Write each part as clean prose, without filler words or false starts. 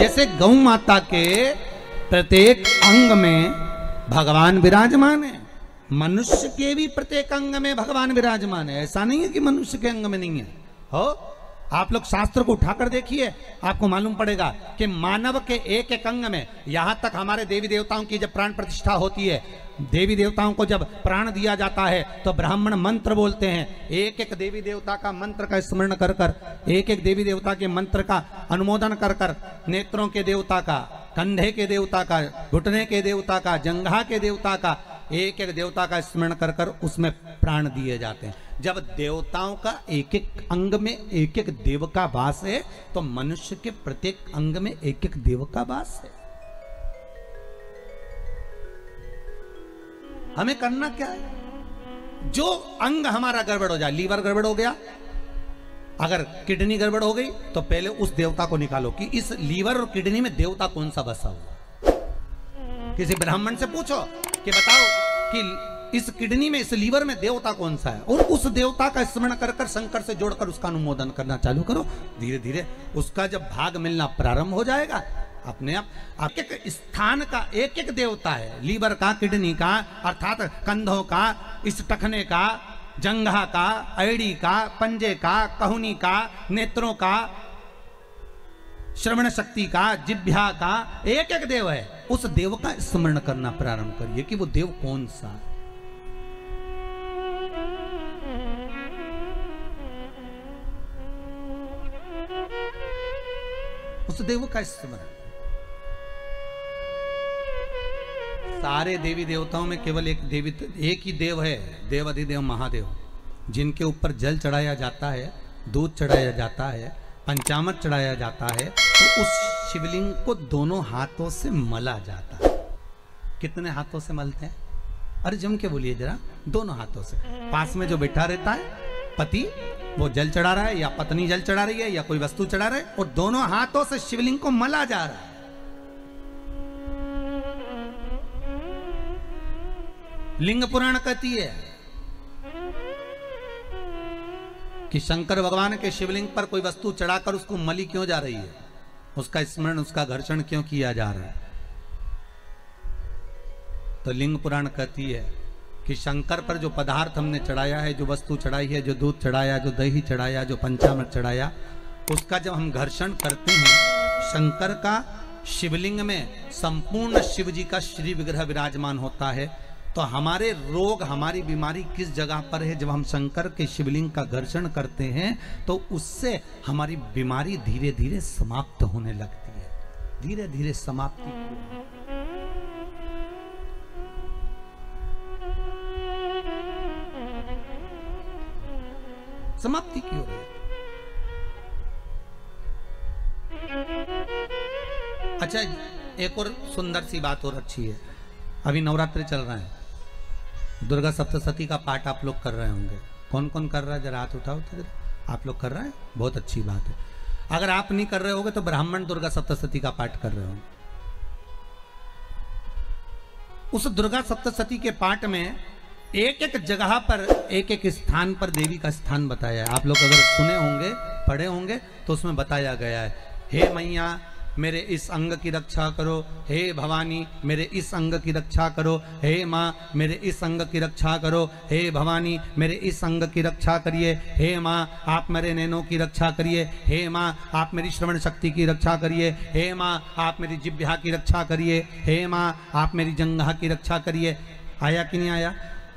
जैसे गौ माता के प्रत्येक अंग में भगवान विराजमान है, मनुष्य के भी प्रत्येक अंग में भगवान विराजमान है। ऐसा नहीं है कि मनुष्य के अंग में नहीं है। हो आप लोग शास्त्र को उठाकर देखिए, आपको मालूम पड़ेगा कि मानव के एक एक अंग में, यहां तक हमारे देवी देवताओं की जब प्राण प्रतिष्ठा होती है, देवी देवताओं को जब प्राण दिया जाता है तो ब्राह्मण मंत्र बोलते हैं। एक एक देवी देवता का मंत्र का स्मरण कर कर, एक एक देवी देवता के मंत्र का अनुमोदन कर कर, नेत्रों के देवता का, कंधे के देवता का, घुटने के देवता का, जंघा के देवता का, एक एक देवता का स्मरण कर कर उसमें प्राण दिए जाते हैं। जब देवताओं का एक एक अंग में एक एक देव का वास है, तो मनुष्य के प्रत्येक अंग में एक एक देव का वास है। हमें करना क्या है? जो अंग हमारा गड़बड़ हो जाए, लीवर गड़बड़ हो गया, अगर किडनी गड़बड़ हो गई, तो पहले उस देवता को निकालो कि इस लीवर और किडनी में देवता कौन सा बसा हुआ। किसी ब्राह्मण से पूछो कि बताओ कि इस किडनी में, इस लीवर में देवता कौन सा है, और उस देवता का स्मरण कर कर शंकर से जोड़कर उसका अनुमोदन करना चालू करो। धीरे धीरे उसका जब भाग मिलना प्रारंभ हो जाएगा, अपने आप एक स्थान का एक एक देवता है, लीवर का, किडनी का, अर्थात कंधों का, इस टखने का, जंघा का, एड़ी का, पंजे का, कहुनी का, नेत्रों का, श्रवण शक्ति का, जिह्वा का, एक एक देव है। उस देव का स्मरण करना प्रारंभ करिए कि वो देव कौन सा है। उस देव का स्मरण। सारे देवी देवताओं में केवल एक ही देव है, देव अधिदेव महादेव, जिनके ऊपर जल चढ़ाया जाता है, दूध चढ़ाया जाता है, पंचामृत चढ़ाया जाता है, तो उस शिवलिंग को दोनों हाथों से मला जाता है। कितने हाथों से मलते हैं? अरे जम के बोलिए जरा। दोनों हाथों से। पास में जो बैठा रहता है पति, वो जल चढ़ा रहा है, या पत्नी जल चढ़ा रही है, या कोई वस्तु चढ़ा रहा है, और दोनों हाथों से शिवलिंग को मला जा रहा है। लिंग पुराण कहती है कि शंकर भगवान के शिवलिंग पर कोई वस्तु चढ़ाकर उसको मली क्यों जा रही है, उसका स्मरण, उसका घर्षण क्यों किया जा रहा है। तो लिंग पुराण कहती है कि शंकर पर जो पदार्थ हमने चढ़ाया है, जो वस्तु चढ़ाई है, जो दूध चढ़ाया, जो दही चढ़ाया, जो पंचामृत चढ़ाया, उसका जब हम घर्षण करते हैं, शंकर का शिवलिंग में संपूर्ण शिव जी का श्री विग्रह विराजमान होता है। तो हमारे रोग, हमारी बीमारी किस जगह पर है? जब हम शंकर के शिवलिंग का घर्षण करते हैं तो उससे हमारी बीमारी धीरे धीरे समाप्त होने लगती है। धीरे धीरे समाप्ति की हो रही है। अच्छा, एक और सुंदर सी बात और अच्छी है। अभी नवरात्रि चल रहा है, दुर्गा सप्तशती का पाठ आप लोग कर रहे होंगे। कौन कौन कर रहा है? जरा हाथ उठाओ तो जरा। आप लोग कर रहे हैं, बहुत अच्छी बात है। अगर आप नहीं कर रहे होगे तो ब्राह्मण दुर्गा सप्तशती का पाठ कर रहे होंगे। उस दुर्गा सप्तशती के पाठ में एक एक जगह पर, एक एक स्थान पर देवी का स्थान बताया है। आप लोग अगर सुने होंगे, पढ़े होंगे, तो उसमें बताया गया है, हे मैया मेरे इस अंग की रक्षा करो, हे भवानी मेरे इस अंग की रक्षा करो, हे माँ मेरे इस अंग की रक्षा करो, हे भवानी मेरे इस अंग की रक्षा करिए, हे माँ आप मेरे नैनों की रक्षा करिए, हे माँ आप मेरी श्रवण शक्ति की रक्षा करिए, हे माँ आप मेरी जिह्वा की रक्षा करिए, हे माँ आप मेरी जंघा की रक्षा करिए। आया कि नहीं आया?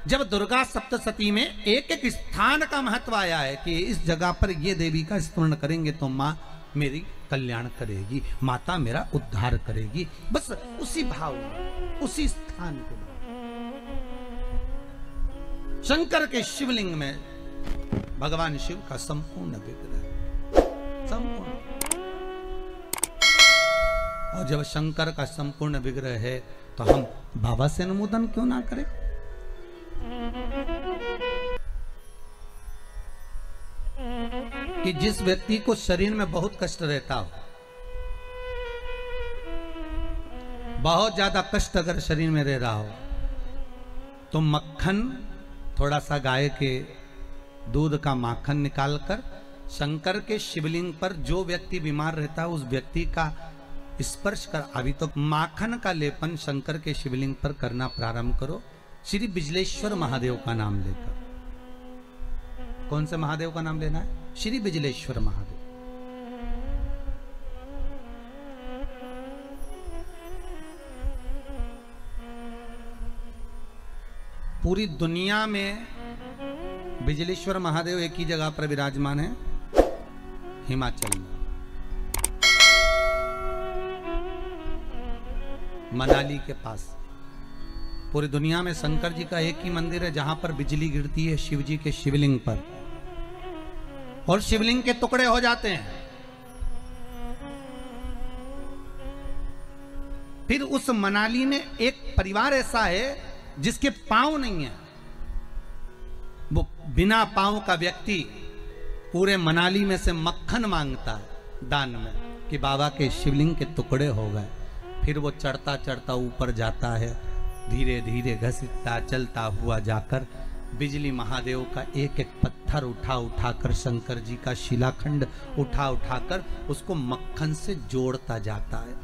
जब दुर्गा सप्तशती में एक एक स्थान का महत्व आया है कि इस जगह पर ये देवी का स्मरण करेंगे तो माँ मेरी कल्याण करेगी, माता मेरा उद्धार करेगी। बस उसी भाव में, उसी स्थान पे शंकर के शिवलिंग में भगवान शिव का संपूर्ण विग्रह, संपूर्ण। और जब शंकर का संपूर्ण विग्रह है तो हम बाबा से अनुमोदन क्यों ना करें? कि जिस व्यक्ति को शरीर में बहुत कष्ट रहता हो, बहुत ज्यादा कष्ट अगर शरीर में रह रहा हो, तो मक्खन, थोड़ा सा गाय के दूध का माखन निकालकर शंकर के शिवलिंग पर, जो व्यक्ति बीमार रहता है उस व्यक्ति का स्पर्श कर। अभी तो माखन का लेपन शंकर के शिवलिंग पर करना प्रारंभ करो, श्री बिजलेश्वर महादेव का नाम लेकर। कौन से महादेव का नाम लेना है? श्री बिजलेश्वर महादेव। पूरी दुनिया में बिजलेश्वर महादेव एक ही जगह पर विराजमान है, हिमाचल में, मनाली के पास। पूरी दुनिया में शंकर जी का एक ही मंदिर है जहां पर बिजली गिरती है शिव जी के शिवलिंग पर और शिवलिंग के टुकड़े हो जाते हैं। फिर उस मनाली में एक परिवार ऐसा है जिसके पांव नहीं है। वो बिना पांव का व्यक्ति पूरे मनाली में से मक्खन मांगता है दान में कि बाबा के शिवलिंग के टुकड़े हो गए। फिर वो चढ़ता चढ़ता ऊपर जाता है, धीरे धीरे घसीटता चलता हुआ जाकर बिजली महादेव का एक एक पत्थर उठा उठाकर, शंकर जी का शिलाखंड उठा उठाकर उसको मक्खन से जोड़ता जाता है,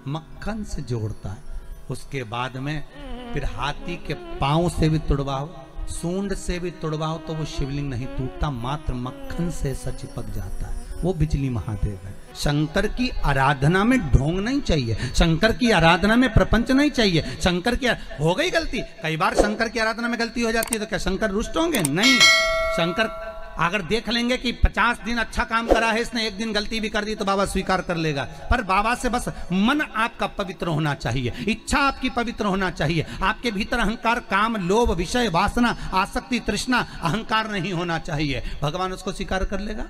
मक्खन से जोड़ता है। उसके बाद में फिर हाथी के पांव से भी तुड़वाओ, सूंड से भी तुड़वाओ तो वो शिवलिंग नहीं टूटता, मात्र मक्खन से ऐसा चिपक जाता है। वो बिजली महादेव है। शंकर की आराधना में ढोंग नहीं चाहिए, शंकर की आराधना में प्रपंच नहीं चाहिए। शंकर की हो गई गलती, कई बार शंकर की आराधना में गलती हो जाती है तो क्या शंकर रुष्ट होंगे? नहीं। शंकर अगर देख लेंगे कि 50 दिन अच्छा काम करा है इसने, एक दिन गलती भी कर दी तो बाबा स्वीकार कर लेगा। पर बाबा से बस मन आपका पवित्र होना चाहिए, इच्छा आपकी पवित्र होना चाहिए। आपके भीतर अहंकार, काम, लोभ, विषय, वासना, आसक्ति, तृष्णा, अहंकार नहीं होना चाहिए। भगवान उसको स्वीकार कर लेगा।